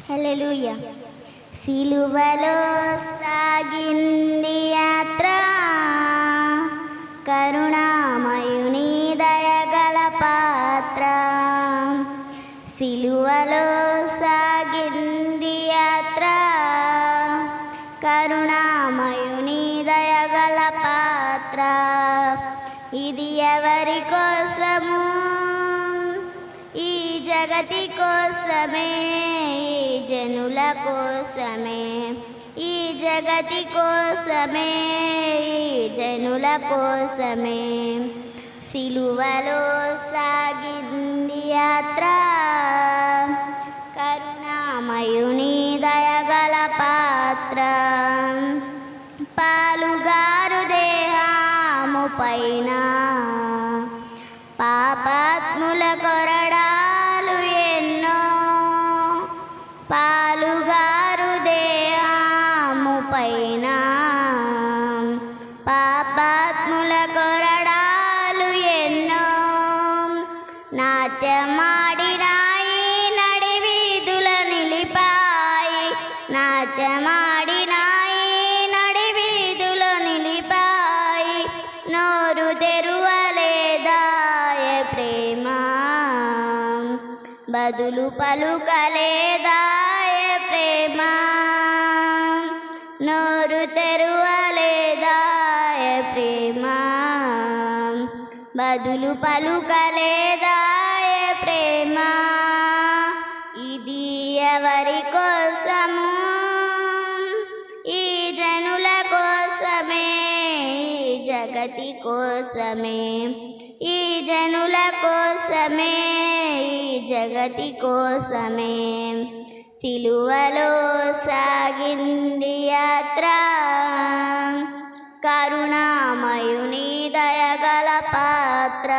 హల్లెలూయా. సిలువలో సాగింది యాత్ర, కరుణామయుని దయగల పాత్ర. సిలువలో సాగింది యాత్ర, కరుణామయుని దయగల పాత్ర. ఇది ఎవరి కోసము? ఈ జగతి కోసమే, ఈ జనుల కోసమే. ఈ జగతి కోసమే, ఈ జనుల కోసమే. సిలువలో సాగింది యాత్ర, కరుణామయుని దయగల పాత్ర. పాలుగారు దేహము పైన పాపాత్ముల కొరడాలు ఎన్నో. పాలుగారు దేహము పైన పాపాత్ముల కొరడాలు ఎన్నో. నాట్యమాడినాయి, నడివీధుల నిలిపాయి. నాట్యమాడినాయి, నడివీధుల నిలిపాయి. నోరు తెరువలేదాయ ప్రేమ, బదులు పలుకలేదాయ ప్రేమ. నోరు తెరువలేదాయ ప్రేమ, బదులు పలుకలేదాయ ప్రేమ. ఇది ఎవరి కోసము? ఈ జనుల కోసమే, ఈ జగతి కోసమే. ఈ జనుల కోసమే, ఈ జగతి కోసమే. సిలువలో సాగింది యాత్ర, కరుణామయుని దయగల పాత్ర.